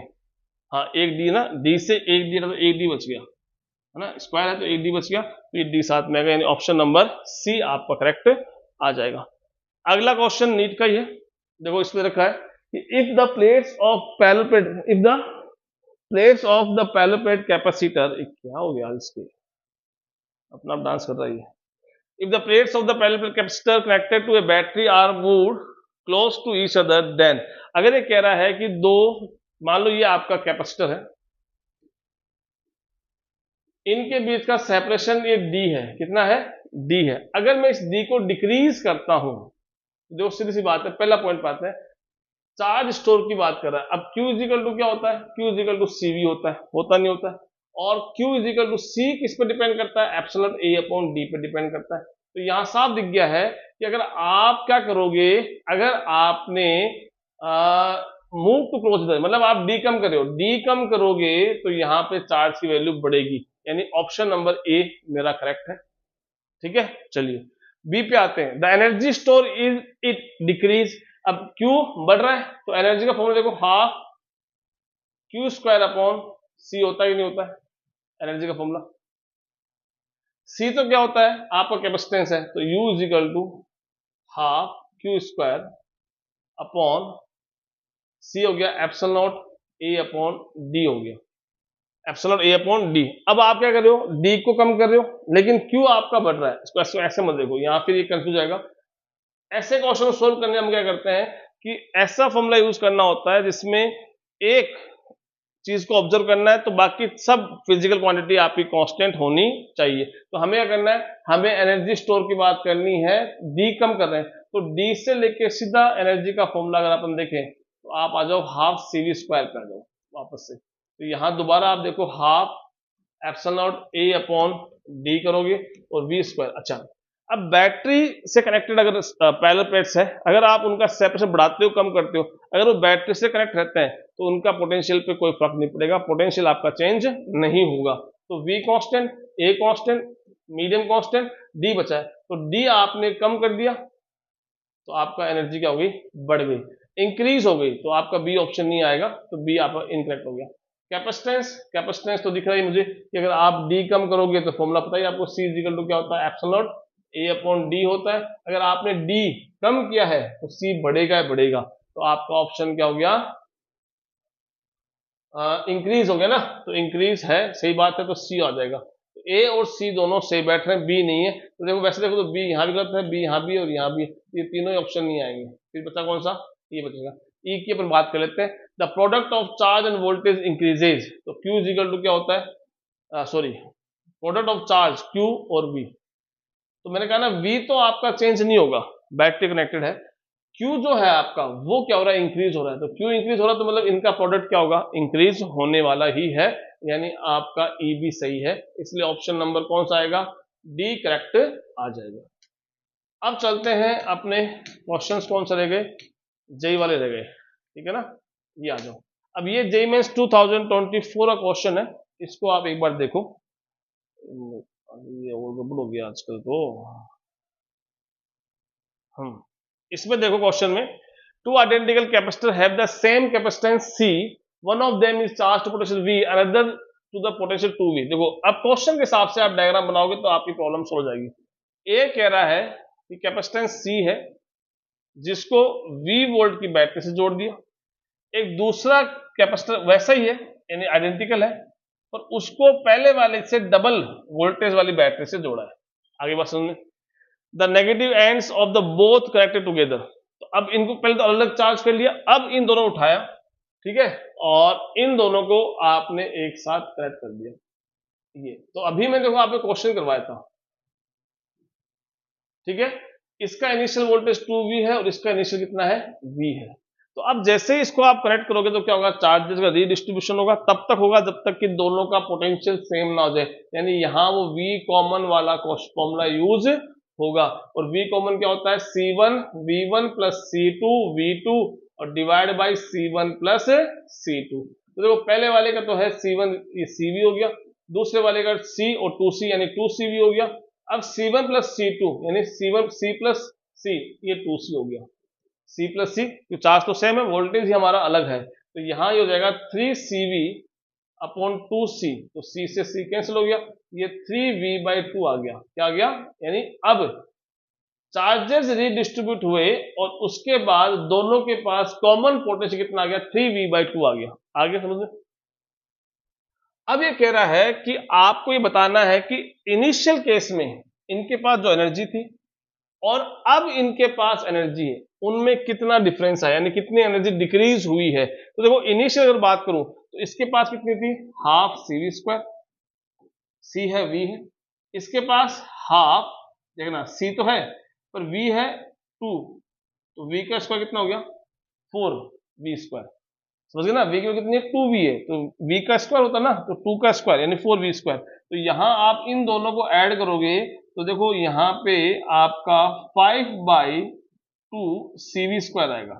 हाँ एक D ना, D से एक D, तो एक D बच गया है ना, स्क्वायर है तो एक D बच गया, तो ये D साथ में आ गया, यानी ऑप्शन नंबर C आपका करेक्ट आ जाएगा। अगला क्वेश्चन नीट का ही है, देखो इसमें रखा है कि if the plates of parallel plate, if the plates of the parallel plate capacitor, क्या हो गया इसके, अपना आप डांस कर रही है। If the plates of the parallel plate capacitor connected to a battery are moved close to each other, then, अगर ये कह रहा है कि दो, मान लो ये आपका कैपेसिटर है, इनके बीच का सेपरेशन ये D है, कितना है, D है। अगर मैं इस D को डिक्रीज करता हूं, जो सीधी सी बात है, पहला पॉइंट पाते हैं, चार्ज स्टोर की बात कर रहा है। अब Q इजिकल टू क्या होता है, Q इजिकल टू CV होता नहीं होता है, और Q इजिकल टू C किस पे डिपेंड करता है, एप्सिलॉन A अपॉन D पे डिपेंड करता है। तो यहां साफ दिख गया है कि अगर आप क्या करोगे, अगर आपने मूव टू क्लोज, मतलब आप D कम कर रहे हो, D कम करोगे तो यहाँ पे चार्ज की वैल्यू बढ़ेगी, यानी ऑप्शन नंबर A मेरा करेक्ट है। ठीक है, चलिए बी पे आते हैं। The energy store is it decrease, अब Q बढ़ रहा है तो एनर्जी का फॉर्मूला देखो, half Q square upon C होता ही नहीं होता है एनर्जी का फॉर्मूला। C तो क्या होता है, आपका कैपेसिटेंस है, तो U is equal to half Q square upon C हो गया epsilon naught A upon D हो गया, एप्सिलॉन A अपॉन D। अब आप क्या कर रहे हो, D को कम कर रहे हो, लेकिन Q आपका बढ़ रहा है, इसको ऐसे मत देखो, यहाँ फिर ये कंफ्यूज जाएगा। ऐसे क्वेश्चन सोल्व करने हम क्या करते हैं कि ऐसा फॉर्मूला यूज करना होता है जिसमें एक चीज को ऑब्जर्व करना है तो बाकी सब फिजिकल क्वांटिटी आपकी कांस्टेंट होनी चाहिए। तो हमें क्या करना है, हमें एनर्जी स्टोर की बात करनी है, D कम कर रहे हैं तो D से लेके सीधा एनर्जी का फॉर्मूला अगर अपन देखें तो आप आ जाओ हाफ CV स्क्वायर पे आ जाओ वापस से। तो यहां दोबारा आप देखो half epsilon naught A upon D करोगे और V स्क्वायर। अच्छा, अब बैटरी से कनेक्टेड अगर पैरेलल प्लेट्स है, अगर आप उनका सेपरेशन बढ़ाते हो कम करते हो, अगर वो बैटरी से कनेक्ट रहते हैं तो उनका पोटेंशियल पे कोई फर्क नहीं पड़ेगा, पोटेंशियल आपका चेंज नहीं होगा। तो V constant, A constant, medium constant, D बचा है, तो D आपने कम कर दिया तो आपका एनर्जी क्या हो गई, बढ़ गई, इंक्रीज हो गई, तो आपका B ऑप्शन नहीं आएगा, तो B आपका इनकरेक्ट हो गया। कैपेसिटेंस, कैपेसिटेंस तो दिख रहा है मुझे कि अगर आप D कम करोगे तो फॉर्मूला पता ही आपको, C इक्वल टू क्या होता है, epsilon naught A upon D होता है। अगर आपने D कम किया है तो C बढ़ेगा बढ़ेगा, तो आपका ऑप्शन क्या हो गया, इंक्रीज हो गया ना, तो इंक्रीज है, सही बात है, तो C आ जाएगा। तो A और C दोनों सही बैठ रहे हैं, B नहीं है, तो देखो वैसे देखो तो B यहाँ भी गलत है, B यहाँ भी और यहाँ भी, ये तीनों ही ऑप्शन नहीं आएंगे, फिर बचा कौन सा, ये बचेगा। E की अपन बात कर लेते हैं, the product of charge end voltage increases, तो Q इज इक्वल टू क्या होता है, sorry, product of charge Q और V, तो मैंने कहा ना V तो आपका चेंज नहीं होगा, बैटरी कनेक्टेड है, Q जो है आपका वो क्या हो रहा है, इंक्रीज हो रहा है, तो Q इंक्रीज हो रहा है तो मतलब इनका प्रोडक्ट क्या होगा, इंक्रीज होने वाला ही है, यानी आपका E भी सही है, इसलिए ऑप्शन नंबर कौन सा आएगा, D करेक्ट आ जाएगा। अब चलते हैं अपने क्वेश्चंस, कौन सा रह गए, जेई वाले रह गए, ठीक है ना, ये आ जाओ। अब ये जेई मेंस 2024 का क्वेश्चन है, इसको आप एक बार देखो, ये गड़बड़ हो गया आजकल तो। इसमें देखो क्वेश्चन में, two identical capacitor have the same capacitance C, one of them is charge to potential V, another to the potential 2V। देखो अब क्वेश्चन के हिसाब से आप डायग्राम बनाओगे तो आपकी प्रॉब्लम सॉल्व हो जाएगी। ए कह रहा है कि कैपेसिटेंस C है जिसको V वोल्ट की बैटरी से जोड़ दिया, एक दूसरा कैपेसिटर वैसा ही है यानी आइडेंटिकल है, पर उसको पहले वाले से डबल वोल्टेज वाली बैटरी से जोड़ा है। आगे बात सुनने, the negative ends of the both connected together. तो अब इनको पहले तो अलग चार्ज कर लिया, अब इन दोनों उठाया, ठीक है, और इन दोनों को आपने एक साथ कनेक्ट कर दिया। ये तो अभी मैं देखो आपको क्वेश्चन करवाया था, ठीक है, इसका इनिशियल वोल्टेज 2V है और इसका इनिशियल कितना है, V है। तो अब जैसे ही इसको आप कनेक्ट करोगे तो क्या होगा, चार्जेस का रीडिस्ट्रीब्यूशन होगा, तब तक होगा जब तक कि दोनों का पोटेंशियल सेम ना हो जाए, यानी यहां वो V कॉमन वाला फॉर्मूला यूज होगा। और V कॉमन क्या होता है, C1 V1 plus C2 V2 और divide by C1 plus C2। तो देखो पहले वाले का तो है C1, ये CV हो गया, दूसरे वाले का C और 2C यानी 2CV हो गया। अब C1 प्लस C2 यानी C1 C प्लस C, ये 2C हो गया, C प्लस C, तो चार्ज तो सेम है, वोल्टेज ही हमारा अलग है, तो यहां ये हो जाएगा 3CV अपॉन 2C, तो C से C कैंसिल हो गया, ये 3V/2 आ गया, क्या आ गया, यानी अब चार्जेस रीडिस्ट्रीब्यूट हुए और उसके बाद दोनों के पास कॉमन पोटेंशियल कितना आ गया, 3V/2 आ गया। आगे समझ में। अब ये कह रहा है कि आपको ये बताना है कि इनिशियल केस में इनके पास जो एनर्जी थी और अब इनके पास एनर्जी है, उनमें कितना डिफरेंस है, यानी कितनी एनर्जी डिक्रीज हुई है। तो देखो इनिशियल अगर बात करूं तो इसके पास कितनी थी, हाफ CV², C है V है, इसके पास हाफ, देखना C तो है पर V है 2, तो V का स्क्वायर कितना हो गया, 4V²। समझ गए ना, V की कितनी है, 2V है, तो V का स्क्वायर होता ना, तो 2 का स्क्वायर यानी 4V²। तो यहां आप इन दोनों को ऐड करोगे तो देखो यहां पे आपका 5/2 CV² आएगा।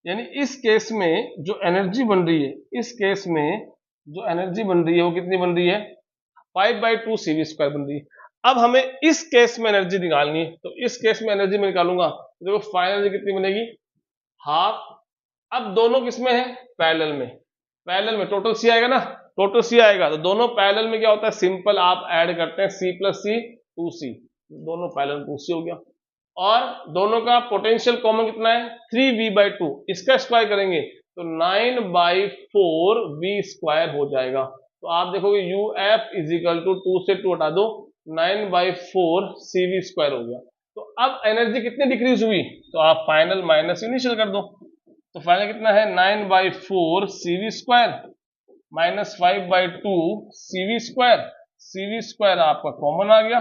यानी इस केस में जो एनर्जी बन रही है, इस केस में जो एनर्जी बन रही है वो कितनी बन रही है, 5/2 CV² बन रही है। अब हमें इस केस में एनर्जी निकालनी है, तो इस केस में एनर्जी मैं निकालूंगा, तो देखो फाइनल एनर्जी कितनी बनेगी, हाफ। अब दोनों किसमें है, पैरेलल में, पैरेलल में टोटल C आएगा ना, टोटल C आएगा, तो दोनों पैरेलल में क्या होता है, सिंपल आप ऐड करते हैं C प्लस C 2C, दोनों पैरेलल 2C हो गया। और दोनों का पोटेंशियल कॉमन कितना है, 3V/2, इसका स्क्वायर करेंगे तो 9/4V² हो जाएगा। तो आप देखोगे UF इजिकल टू 2 से 2 हटा दो, 9/4 CV² हो गया। तो अब एनर्जी कितनी डिक्रीज हुई, तो आप फाइनल माइनस इनिशियल कर दो, तो फाइनल कितना है, 9/4 CV² माइनस 5/2 CV², CV² आपका कॉमन आ गया,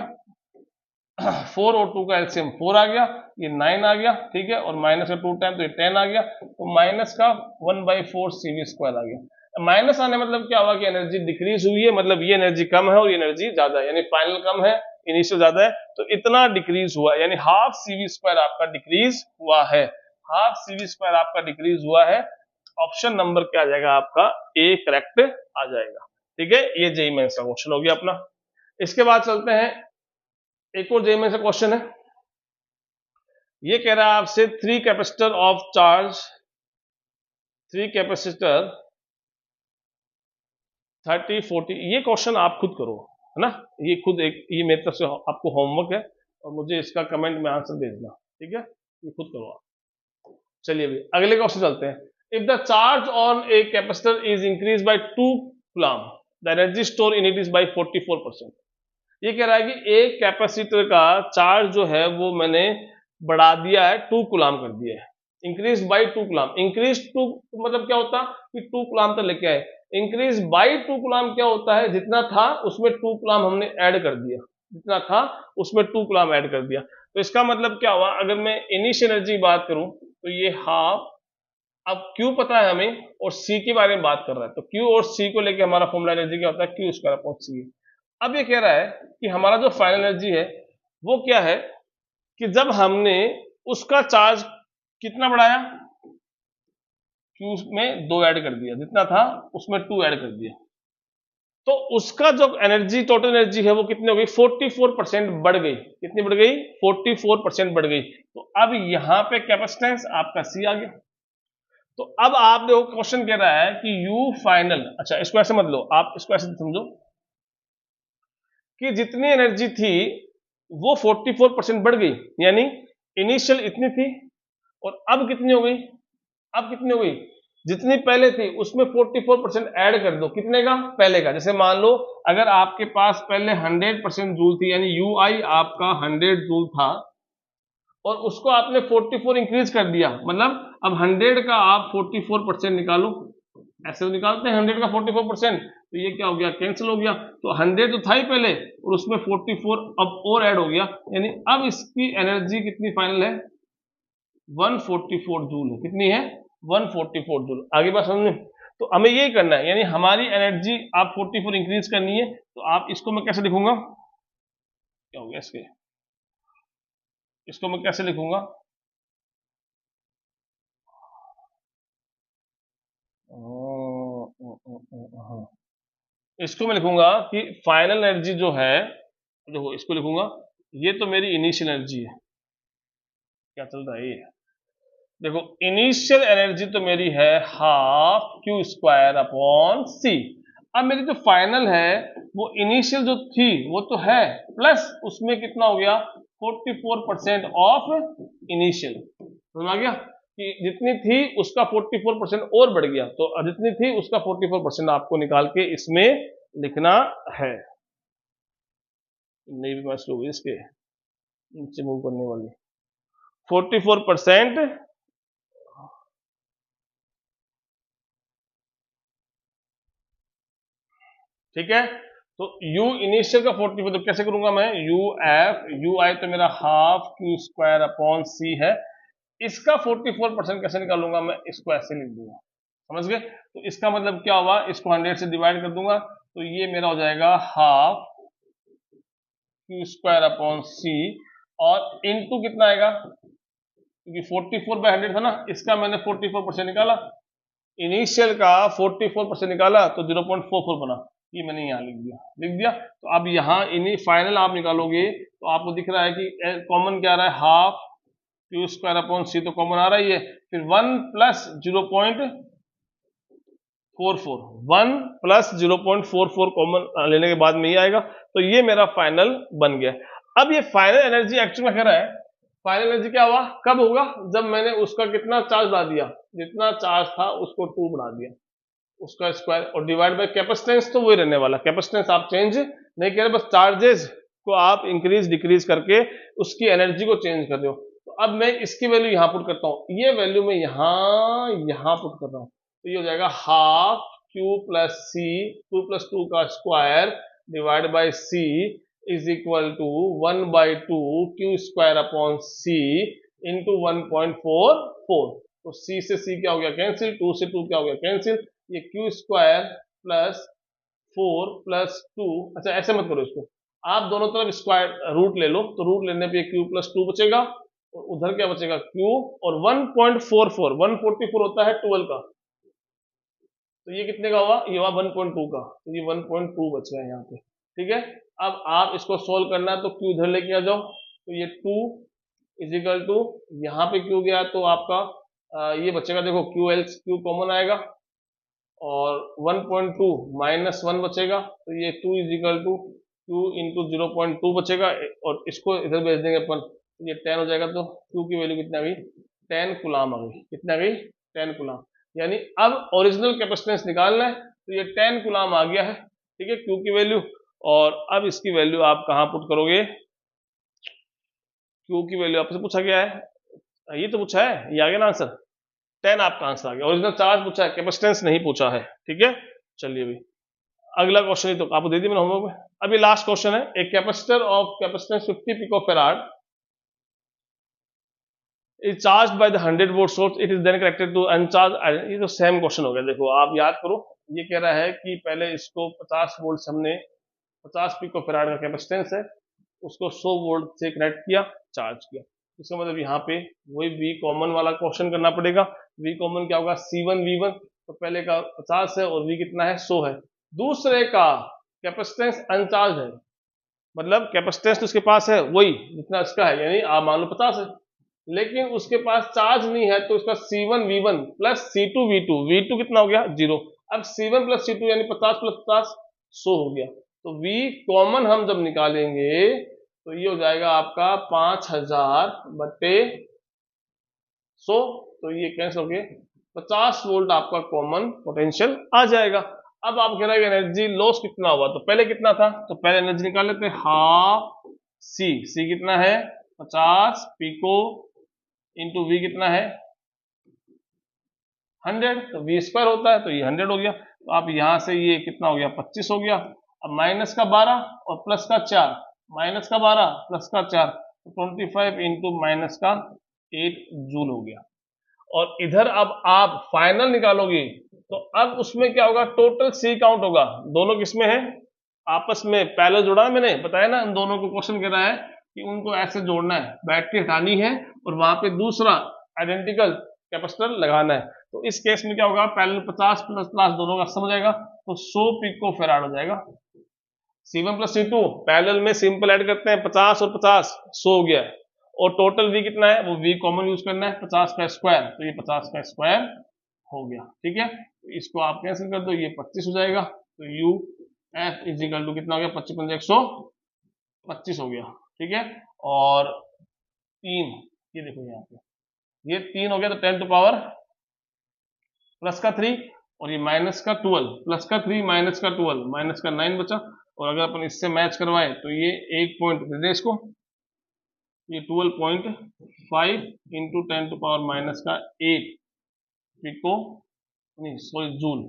4 और 2 का एलसीएम 4 आ गया, ये 9 आ गया, ठीक है, और माइनस का 2 टाइम तो ये 10 आ गया, तो माइनस का 1/4 CV² आ गया। माइनस आने मतलब क्या हुआ कि एनर्जी डिक्रीज हुई है, मतलब ये एनर्जी कम है और ये एनर्जी ज्यादा है, यानी फाइनल कम है इनिशियल ज्यादा है, तो इतना डिक्रीज हुआ, यानी हाफ CV² आपका डिक्रीज हुआ है, हाफ CV² आपका डिक्रीज हुआ है। ऑप्शन नंबर क्या आ जाएगा आपका, ए करेक्ट आ जाएगा, ठीक है। ये जेईई मेंस का क्वेश्चन हो गया अपना। इसके बाद चलते हैं, एक और जेईई मेंस का क्वेश्चन है, ये कह रहा है आपसे 3 कैपेसिटर ऑफ चार्ज, 3 कैपेसिटर 30-40, ये क्वेश्चन आप खुद करो, है ना, ये खुद एक, ये मेरी तरफ से आपको होमवर्क है और मुझे इसका कमेंट में आंसर भेजना, ठीक है, ये खुद करो आप। चलिए अभी अगले क्वेश्चन चलते हैं। If the charge on a capacitor is increase by 2 coulomb, the energy store in it is by 44%। ये कह रहा है कि एक कैपेसिटर का चार्ज जो है वो मैंने बढ़ा दिया है, 2 कूलम कर दिया है, इंक्रीज बाय 2 कूलम। इंक्रीज 2 मतलब क्या होता कि 2 कूलम तक लेके आए, इंक्रीज बाय 2 कूलम क्या होता है, जितना था उसमें 2 कूलम हमने ऐड कर दिया, जितना था उसमें 2 कूलम ऐड कर दिया। तो इसका मतलब क्या हुआ, अगर मैं इनिशियल एनर्जी बात करूं तो ये हाफ, अब Q पता है हमें और C के बारे में बात कर रहा है, तो Q और C को लेके हमारा फॉर्मूला एनर्जी क्या होता है, Q²/C। अब ये कह रहा है कि हमारा जो फाइनल एनर्जी है वो क्या है, कि जब हमने उसका चार्ज कितना बढ़ाया, Q में 2 ऐड कर दिया, जितना था उसमें 2 ऐड कर दिया, तो उसका जो एनर्जी, टोटल एनर्जी है वो कितनी हो गई, 44% बढ़ गई। कितनी बढ़ गई, 44% बढ़ गई। तो अब यहां पे कैपेसिटेंस आपका C आ गया। तो अब आप देखो क्वेश्चन कह रहा है कि U फाइनल, अच्छा इसको ऐसे मत लो, आप इसको ऐसे समझो कि जितनी एनर्जी थी वो 44% बढ़ गई, यानी इनिशियल इतनी थी और अब कितनी हो गई, अब कितनी हो गई, जितनी पहले थी उसमें 44% ऐड कर दो, कितने का, पहले का। जैसे मान लो अगर आपके पास पहले 100% जूल थी, यानी UI आपका 100 जूल था, और उसको आपने 44 इंक्रीज कर दिया, मतलब अब 100 का आप 44% निकालो, ऐसे तो निकालते हैं 100 का 44%, तो ये क्या हो गया, कैंसिल हो गया। तो 100 तो था ही पहले और उसमें 44 अब और ऐड हो गया, यानी अब इसकी एनर्जी कितनी फाइनल है, 144 जूल है। कितनी है, 144 जूल। आगे बात समझ में? तो हमें यही करना है, यानी हमारी एनर्जी आप 44 इंक्रीज करनी है। तो आप इसको मैं कैसे लिखूंगा, क्या हो गया इसको मैं कैसे लिखूंगा, इसको मैं लिखूंगा कि फाइनल एनर्जी जो है, देखो इसको लिखूंगा, ये तो मेरी इनिशियल एनर्जी है, क्या चल रहा है ये, देखो इनिशियल एनर्जी तो मेरी है हाफ क्यू स्क्वायर अपॉन सी। अब मेरी जो फाइनल है वो इनिशियल जो थी वो तो है, प्लस उसमें कितना हो गया 44% ऑफ इनिशियल, समझ आ गया कि जितनी थी उसका 44% और बढ़ गया, तो जितनी थी उसका 44% आपको निकाल के इसमें लिखना है। नहीं भी मस्त होगी इसके नीचे मूव करने वाली 44%, ठीक है। तो u इनिशियल का 44, तो कैसे करूंगा मैं, यू एफ यू आई तो मेरा हाफ क्यू स्क्वायर अपॉन सी है, इसका 44% कैसे निकालूंगा मैं, इसको ऐसे लिख दूंगा, समझ गए। तो इसका मतलब क्या हुआ, इसको 100 से डिवाइड कर दूंगा, तो ये मेरा हो जाएगा हाफ क्यू स्क्वायर अपॉन सी, और इनटू कितना आएगा, क्योंकि 44/100 था ना, इसका मैंने 44% निकाला, इनिशियल का 44% निकाला तो 0.44 बना, ये मैंने यहाँ लिख दिया। तो अब यहाँ इन्हीं फाइनल आप निकालोगे तो आपको दिख रहा है कि कॉमन क्या आ रहा है, हाफ क्यू स्क्वायर अपॉन सी तो कॉमन आ रहा ही है, फिर 1 प्लस 0.44 कॉमन लेने के बाद में ही आएगा, तो ये मेरा फाइनल बन गया। अब ये फाइनल एनर्जी एक्चुअल में कह रहा है, फाइनल एनर्जी क्या हुआ, कब होगा, जब मैंने उसका कितना चार्ज बढ़ा दिया, जितना चार्ज था उसको 2 बढ़ा दिया, उसका स्क्वायर, और डिवाइड बाय कैपेसिटेंस तो वही रहने वाला, कैपेसिटेंस आप चेंज नहीं कर रहे, बस चार्जेस को आप इंक्रीज डिक्रीज करके उसकी एनर्जी को चेंज कर रहे हो। तो अब मैं इसकी वैल्यू यहाँ पुट करता हूँ, ये वैल्यू मैं यहाँ पुट कर रहा हूँ, तो ये हो जाएगा हाफ क्यू प्लस सी, 2 + 2 का square divide by C is equal to 1/2 Q square upon C into 1.44। तो सी से सी क्या हो गया कैंसिल, 2 से 2 क्या हो गया कैंसिल, ये क्यू स्क्वायर प्लस 4 प्लस 2, अच्छा ऐसे मत करो इसको, आप दोनों तरफ स्क्वायर रूट ले लो, तो रूट लेने पे क्यू प्लस 2 बचेगा और उधर क्या बचेगा क्यू, और 1.44 144 होता है 12 का, तो ये कितने का हुआ, ये हुआ 1.2 का, तो ये 1.2 बच गया यहाँ पे, ठीक है। अब आप इसको सोल्व करना है तो क्यू इधर लेके आ जाओ, तो ये 2 इजिकल टू यहाँ पे क्यू गया तो आपका ये बचेगा, देखो क्यू कॉमन आएगा और 1.2 -1 बचेगा, तो ये 2 इजिकल टू क्यू इंटू 0.2 बचेगा, और इसको इधर भेज देंगे अपन, तो ये 10 हो जाएगा, तो क्यू की वैल्यू कितना गई, 10 कूलाम आ गई, कितना गई 10 कूलाम, यानी अब ओरिजिनल कैपेसिटेंस निकालना है, तो ये 10 कूलाम आ गया है, ठीक है क्यू की वैल्यू। और अब इसकी वैल्यू आप कहाँ पुट करोगे, क्यू की वैल्यू आपसे पूछा गया है, ये तो पूछा है, ये आ गया ना आंसर, 10 आपका आंसर आ गया, ओरिजिनल चार्ज पूछा है, कैपेसिटेंस नहीं पूछा है, ठीक है। चलिए भाई अगला क्वेश्चन ही तो आपको दे दी मैंने होमवर्क में, अभी लास्ट क्वेश्चन है, एक capacitor of capacitance 50 picofarad is charged by the 100 volt source, it is then connected to uncharged iron, ये तो सेम क्वेश्चन हो गया, देखो आप याद करो, ये कह रहा है कि पहले इसको 50 वोल्ट से हमने 50 पिकोफैराड का कैपेसिटेंस है उसको 100 वोल्ट से कनेक्ट किया, चार्ज किया, इसका मतलब यहाँ पे वही V कॉमन वाला क्वेश्चन करना पड़ेगा, V कॉमन क्या होगा C1 V1, तो पहले का 50 है और V कितना है 100 है, दूसरे का कैपेसिटेंस अनचार्ज है, मतलब कैपेसिटेंस तो उसके पास है वही जितना इसका है, यानी आप मान लो 50 है, लेकिन उसके पास चार्ज नहीं है, तो इसका C1 V1 plus C2 V2, V2 कितना हो गया 0, अब C1 प्लस C2 यानी 50 + 50 100 हो गया, तो V कॉमन हम जब निकालेंगे तो ये हो जाएगा आपका 5000/100, तो ये कैंसिल हो गया, 50 वोल्ट आपका कॉमन पोटेंशियल आ जाएगा। अब आप कह रहे हैं एनर्जी लॉस कितना हुआ, तो पहले कितना था, तो पहले एनर्जी निकाल लेते हैं हाफ सी कितना है 50 पिको इंटू वी कितना है 100, तो वी स्क्वायर होता है, तो ये 100 हो गया। तो आप यहां से ये कितना हो गया 25 हो गया। अब माइनस का 12 और प्लस का 4, माइनस का 12 प्लस का 4, तो 25 इंटू माइनस का 8 जूल हो गया। और इधर अब आप फाइनल निकालोगे तो अब उसमें क्या होगा, टोटल सी काउंट होगा। दोनों किसमें है, आपस में पैरेलल जोड़ा है, मैंने बताया ना, इन दोनों को क्वेश्चन कह रहा है कि उनको ऐसे जोड़ना है, बैटरी हटानी है और वहां पे दूसरा आइडेंटिकल कैपेसिटर लगाना है। तो इस केस में क्या होगा, पैरेलल 50 प्लस प्लस दोनों का सम हो जाएगा, तो 100 पिको फैराड हो जाएगा। C1 प्लस C2 पैरेलल में सिंपल ऐड करते हैं, 50 और 50 100 हो गया है। और टोटल V कितना है, वो V कॉमन यूज करना है, 50 का स्क्वायर, तो ये 50 का स्क्वायर हो गया। ठीक है, तो इसको आप कैंसिल कर दो, ये 25 हो जाएगा। तो U F इजिकल टू कितना हो गया, 25 पंजे 125 हो गया। ठीक है, और 3, ये देखो यहाँ पे ये 3 हो गया, तो 10 टू पावर प्लस का 3 और ये माइनस का 12, प्लस का 3 माइनस का 12, माइनस का 9 बचा। और अगर अपन इससे मैच करवाए तो ये 1 पॉइंट दे दे इसको, ये 12.5 इंटू 10 टू पावर माइनस का 8 पिको नहीं सॉरी जूल,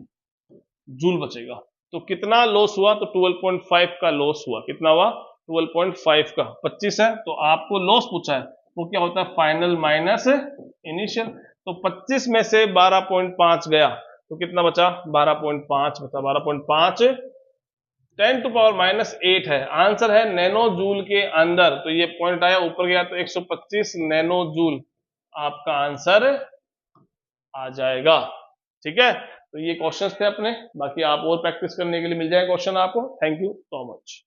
जूल बचेगा। तो कितना लॉस हुआ, तो 12.5 का लॉस हुआ। कितना हुआ, 12.5 का। 25 है तो आपको लॉस पूछा है, वो क्या होता है, फाइनल माइनस इनिशियल। तो 25 में से 12.5 गया तो कितना बचा, 12.5 बचा। 12.5 10 टू पावर माइनस 8 है, आंसर है नैनो जूल के अंदर। तो ये पॉइंट आया ऊपर गया, तो 125 नैनो जूल आपका आंसर आ जाएगा। ठीक है, तो ये क्वेश्चंस थे अपने, बाकी आप और प्रैक्टिस करने के लिए मिल जाए क्वेश्चन आपको। Thank you so much.